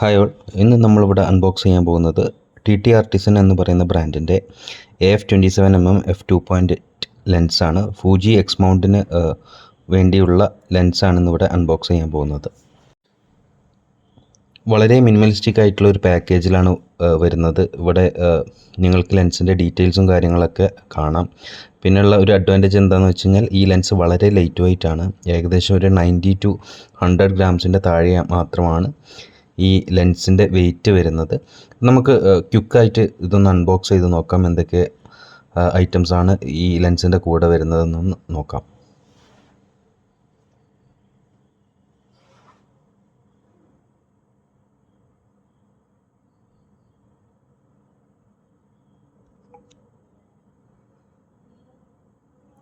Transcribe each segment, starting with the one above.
Hi all, ഇന്ന് നമ്മളിവിടെ unbox ചെയ്യാൻ പോകുന്നത് TT ആർട്ടിസൺ എന്ന് പറയുന്ന ബ്രാൻഡിൻ്റെ AF27mm f2.8 ലെൻസാണ്. ഫൂജി എക്സ് മൗണ്ടിന് വേണ്ടിയുള്ള ലെൻസാണ് ഇന്നിവിടെ അൺബോക്സ് ചെയ്യാൻ പോകുന്നത്. വളരെ മിനിമലിസ്റ്റിക് ആയിട്ടുള്ള ഒരു പാക്കേജിലാണ് വരുന്നത്. ഇവിടെ നിങ്ങൾക്ക് ലെൻസിൻ്റെ ഡീറ്റെയിൽസും കാര്യങ്ങളൊക്കെ കാണാം. പിന്നെയുള്ള ഒരു അഡ്വാൻറ്റേജ് എന്താണെന്ന് വെച്ച് കഴിഞ്ഞാൽ ഈ ലെൻസ് വളരെ ലൈറ്റ് വെയ്റ്റ് ആണ്. ഏകദേശം ഒരു 90 to 100 ഗ്രാംസിൻ്റെ താഴെ മാത്രമാണ് ഈ ലെൻസിൻ്റെ വെയിറ്റ് വരുന്നത്. നമുക്ക് ക്വിക്കായിട്ട് ഇതൊന്ന് അൺബോക്സ് ചെയ്ത് നോക്കാം, എന്തൊക്കെ ഐറ്റംസാണ് ഈ ലെൻസിൻ്റെ കൂടെ വരുന്നതെന്നൊന്ന് നോക്കാം.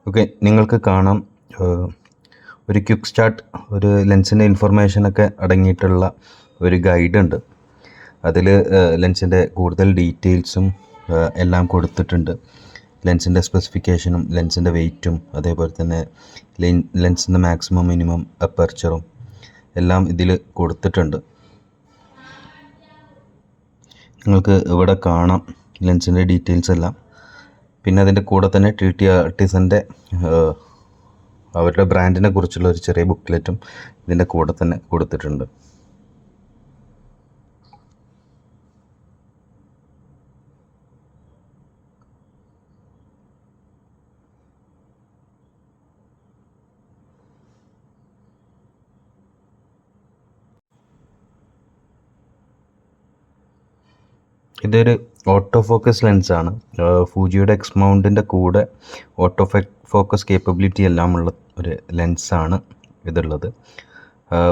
ഓക്കെ, നിങ്ങൾക്ക് കാണാം ഒരു ക്വിക്ക് സ്റ്റാർട്ട്, ഒരു ലെൻസിൻ്റെ ഇൻഫർമേഷനൊക്കെ അടങ്ങിയിട്ടുള്ള ഒരു ഗൈഡ് ഉണ്ട്. അതിൽ ലെൻസിൻ്റെ കൂടുതൽ ഡീറ്റെയിൽസും എല്ലാം കൊടുത്തിട്ടുണ്ട്. ലെൻസിൻ്റെ സ്പെസിഫിക്കേഷനും ലെൻസിൻ്റെ വെയ്റ്റും അതേപോലെ തന്നെ ലെൻസിൻ്റെ മാക്സിമം മിനിമം അപ്പർച്ചറും എല്ലാം ഇതിൽ കൊടുത്തിട്ടുണ്ട്. നിങ്ങൾക്ക് ഇവിടെ കാണാം ലെൻസിൻ്റെ ഡീറ്റെയിൽസ് എല്ലാം. പിന്നെ അതിൻ്റെ കൂടെ തന്നെ TT ആർട്ടിസൻ്റെ അവരുടെ ബ്രാൻഡിനെ കുറിച്ചുള്ള ഒരു ചെറിയ ബുക്ക്ലെറ്റും ഇതിൻ്റെ കൂടെ തന്നെ കൊടുത്തിട്ടുണ്ട്. ഇതൊരു ഓട്ടോ ഫോക്കസ് ലെൻസാണ്. ഫൂജിയുടെ എക്സ് മൗണ്ടിൻ്റെ കൂടെ ഓട്ടോ ഫോക്കസ് കേപ്പബിലിറ്റി എല്ലാം ഉള്ള ഒരു ലെൻസാണ് ഇതുള്ളത്.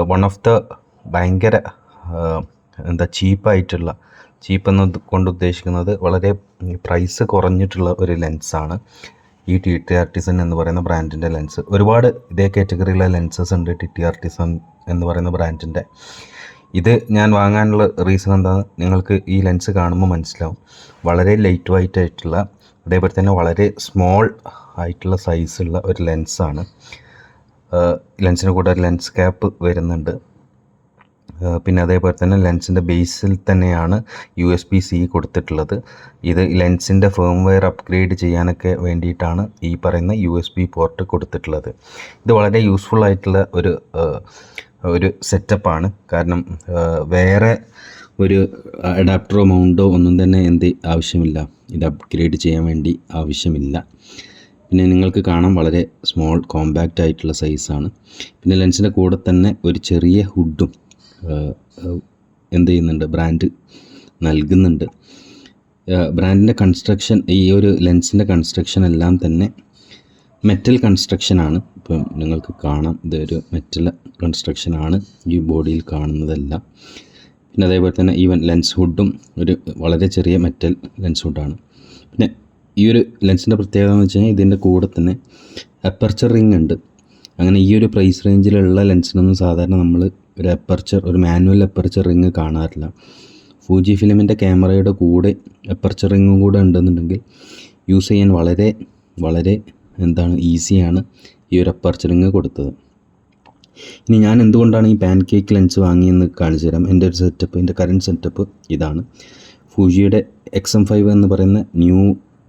വൺ ഓഫ് ദ ഭയങ്കര ചീപ്പായിട്ടുള്ള, ചീപ്പ് കൊണ്ട് ഉദ്ദേശിക്കുന്നത് വളരെ പ്രൈസ് കുറഞ്ഞിട്ടുള്ള ഒരു ലെൻസാണ് ഈ TT ആർട്ടിസൺ എന്ന് പറയുന്ന ബ്രാൻഡിൻ്റെ ലെൻസ്. ഒരുപാട് ഇതേ കാറ്റഗറിയിലെ ലെൻസസ് ഉണ്ട് TT ആർട്ടിസൺ എന്ന് പറയുന്ന ബ്രാൻഡിൻ്റെ. ഇത് ഞാൻ വാങ്ങാനുള്ള റീസൺ എന്താണെന്ന് നിങ്ങൾക്ക് ഈ ലെൻസ് കാണുമ്പോൾ മനസ്സിലാവും. വളരെ ലൈറ്റ് വെയ്റ്റ് ആയിട്ടുള്ള, അതേപോലെ തന്നെ വളരെ സ്മോൾ ആയിട്ടുള്ള സൈസുള്ള ഒരു ലെൻസാണ്. ലെൻസിന് കൂടെ ഒരു ലെൻസ് ക്യാപ്പ് വരുന്നുണ്ട്. പിന്നെ അതേപോലെ തന്നെ ലെൻസിൻ്റെ ബേസിൽ തന്നെയാണ് USB-C കൊടുത്തിട്ടുള്ളത്. ഇത് ലെൻസിൻ്റെ ഫേംവെയർ അപ്ഗ്രേഡ് ചെയ്യാനൊക്കെ വേണ്ടിയിട്ടാണ് ഈ പറയുന്ന USB പോർട്ട് കൊടുത്തിട്ടുള്ളത്. ഇത് വളരെ യൂസ്ഫുൾ ആയിട്ടുള്ള ഒരു സെറ്റപ്പാണ്. കാരണം വേറെ ഒരു അഡാപ്റ്ററോ മൗണ്ടോ ഒന്നും തന്നെ ആവശ്യമില്ല, ഇത് അപ്ഗ്രേഡ് ചെയ്യാൻ വേണ്ടി ആവശ്യമില്ല. പിന്നെ നിങ്ങൾക്ക് കാണാം വളരെ സ്മോൾ കോമ്പാക്റ്റ് ആയിട്ടുള്ള സൈസാണ്. പിന്നെ ലെൻസിൻ്റെ കൂടെ തന്നെ ഒരു ചെറിയ ഹുഡും ബ്രാൻഡ് നൽകുന്നുണ്ട്. ബ്രാൻഡിൻ്റെ കൺസ്ട്രക്ഷൻ, ഈ ഒരു ലെൻസിൻ്റെ കൺസ്ട്രക്ഷൻ എല്ലാം തന്നെ മെറ്റൽ കൺസ്ട്രക്ഷനാണ്. ഇപ്പം നിങ്ങൾക്ക് കാണാം, ഇതൊരു മെറ്റൽ കൺസ്ട്രക്ഷനാണ് ഈ ബോഡിയിൽ കാണുന്നതെല്ലാം. പിന്നെ അതേപോലെ തന്നെ ഈവൻ ലെൻസ് ഹുഡും ഒരു വളരെ ചെറിയ മെറ്റൽ ലെൻസ് ഹുഡാണ്. പിന്നെ ഈ ഒരു ലെൻസിൻ്റെ പ്രത്യേകത എന്ന് വെച്ച് കഴിഞ്ഞാൽ ഇതിൻ്റെ കൂടെ തന്നെ അപ്പർച്ചർ റിങ് ഉണ്ട്. അങ്ങനെ ഈ ഒരു പ്രൈസ് റേഞ്ചിലുള്ള ലെൻസിനൊന്നും സാധാരണ നമ്മൾ ഒരു മാനുവൽ അപ്പർച്ചർ റിങ് കാണാറില്ല. ഫൂജി ഫിലിമിൻ്റെ ക്യാമറയുടെ കൂടെ അപ്പർച്ചർ റിങ്ങും കൂടെ ഉണ്ടെന്നുണ്ടെങ്കിൽ യൂസ് ചെയ്യാൻ വളരെ വളരെ ഈസിയാണ് ഈ ഒരു അപ്പർച്ചർ റിങ് കൊടുത്തത്. ഇനി ഞാൻ എന്തുകൊണ്ടാണ് ഈ പാൻ കേക്ക് ലെൻസ് വാങ്ങിയെന്ന് കാണിച്ചു തരാം. എൻ്റെ കറൻറ്റ് സെറ്റപ്പ് ഇതാണ്. ഫൂജിയുടെ XM5 എന്ന് പറയുന്ന ന്യൂ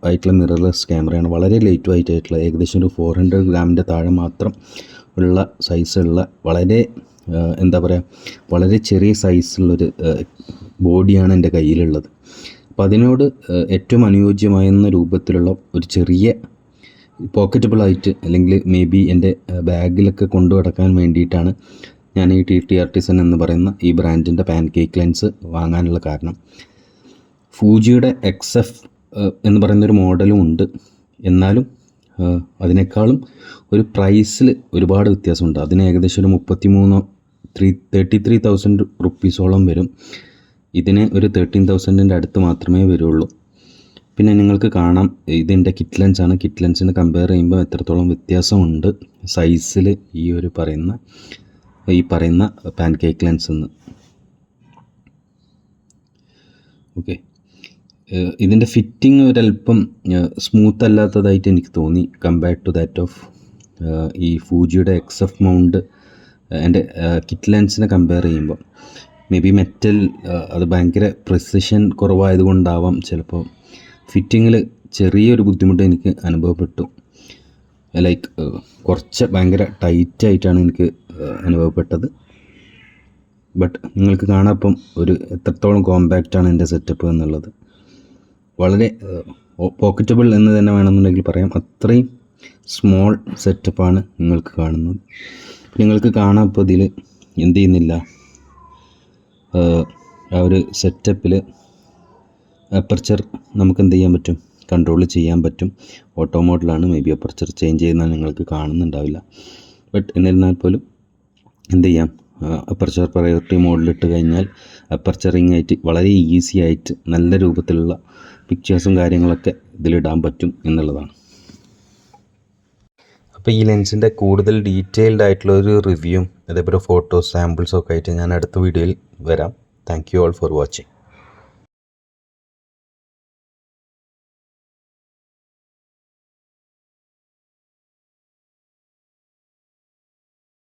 ആയിട്ടുള്ള മിറർലെസ് ക്യാമറയാണ്. വളരെ ലൈറ്റ് വെയ്റ്റ് ആയിട്ടുള്ള, ഏകദേശം ഒരു 400 ഗ്രാമിൻ്റെ താഴെ മാത്രം ഉള്ള സൈസുള്ള, വളരെ വളരെ ചെറിയ സൈസുള്ളൊരു ബോഡിയാണ് എൻ്റെ കയ്യിലുള്ളത്. അപ്പോൾ അതിനോട് ഏറ്റവും അനുയോജ്യമാകുന്ന രൂപത്തിലുള്ള ഒരു ചെറിയ പോക്കറ്റബിളായിട്ട്, അല്ലെങ്കിൽ മേ ബി എൻ്റെ ബാഗിലൊക്കെ കൊണ്ടു നടക്കാൻ വേണ്ടിയിട്ടാണ് ഞാൻ ഈ TT ആർട്ടിസൺ എന്ന് പറയുന്ന ഈ ബ്രാൻഡിൻ്റെ പാൻ കേക്ക് ലെൻസ് വാങ്ങാനുള്ള കാരണം. ഫൂജിയുടെ XF എന്ന് പറയുന്നൊരു മോഡലും ഉണ്ട്. എന്നാലും അതിനേക്കാളും ഒരു പ്രൈസിൽ ഒരുപാട് വ്യത്യാസമുണ്ട്. അതിന് ഏകദേശം ഒരു 33,000 റുപ്പീസോളം വരും. ഇതിന് ഒരു 13,000 അടുത്ത് മാത്രമേ വരുള്ളൂ. പിന്നെ നിങ്ങൾക്ക് കാണാം, ഇതിൻ്റെ കിറ്റ് ലെൻസാണ്. കിറ്റ് ലെൻസിനെ കമ്പയർ ചെയ്യുമ്പോൾ എത്രത്തോളം വ്യത്യാസമുണ്ട് സൈസിൽ ഈ പറയുന്ന പാൻ കേക്ക് ലെൻസ് എന്ന്. ഓക്കെ, ഇതിൻ്റെ ഫിറ്റിംഗ് ഒരല്പം സ്മൂത്ത് അല്ലാത്തതായിട്ട് എനിക്ക് തോന്നി കമ്പയർഡ് ടു ദാറ്റ് ഓഫ് ഈ ഫൂജിയുടെ XF മൗണ്ട് എൻ്റെ കിറ്റ് ലെൻസിനെ കമ്പയർ ചെയ്യുമ്പോൾ. മേ ബി മെറ്റൽ അത് ഭയങ്കര പ്രിസിഷൻ കുറവായതുകൊണ്ടാവാം ചിലപ്പോൾ ഫിറ്റിങ്ങിൽ ചെറിയൊരു ബുദ്ധിമുട്ട് എനിക്ക് അനുഭവപ്പെട്ടു. ലൈക്ക് കുറച്ച് ഭയങ്കര ടൈറ്റായിട്ടാണ് എനിക്ക് അനുഭവപ്പെട്ടത്. ബട്ട് നിങ്ങൾക്ക് കാണാം ഇപ്പം ഒരു എത്രത്തോളം കോമ്പാക്റ്റാണ് എൻ്റെ സെറ്റപ്പ് എന്നുള്ളത്. വളരെ പോക്കറ്റബിൾ എന്ന് തന്നെ വേണമെന്നുണ്ടെങ്കിൽ പറയാം. അത്രയും സ്മോൾ സെറ്റപ്പാണ് നിങ്ങൾക്ക് കാണുന്നത്. നിങ്ങൾക്ക് കാണാം ഇപ്പോൾ ഇതിൽ എന്ത് ചെയ്യുന്നില്ല, ആ ഒരു സെറ്റപ്പിൽ അപ്പർച്ചർ നമുക്ക് എന്ത് ചെയ്യാൻ പറ്റും, കൺട്രോൾ ചെയ്യാൻ പറ്റും. ഓട്ടോ മോഡിലാണ്, മേ ബി അപ്പർച്ചർ ചേഞ്ച് ചെയ്യുന്നത് നിങ്ങൾക്ക് കാണുന്നുണ്ടാവില്ല. ബട്ട് എന്നിരുന്നാൽ പോലും എന്ത് ചെയ്യാം, അപ്പർച്ചർ പ്രയോറിറ്റി മോഡിലിട്ട് കഴിഞ്ഞാൽ അപ്പർച്ചറിങ് ആയിട്ട് വളരെ ഈസി ആയിട്ട് നല്ല രൂപത്തിലുള്ള പിക്ചേഴ്സും കാര്യങ്ങളൊക്കെ ഇതിലിടാൻ പറ്റും എന്നുള്ളതാണ്. അപ്പോൾ ഈ ലെൻസിൻ്റെ കൂടുതൽ ഡീറ്റെയിൽഡ് ആയിട്ടുള്ള ഒരു റിവ്യൂവും അതേപോലെ ഫോട്ടോസ് സാമ്പിൾസും ഒക്കെ ആയിട്ട് ഞാൻ അടുത്ത വീഡിയോയിൽ വരാം. Thank you all for watching.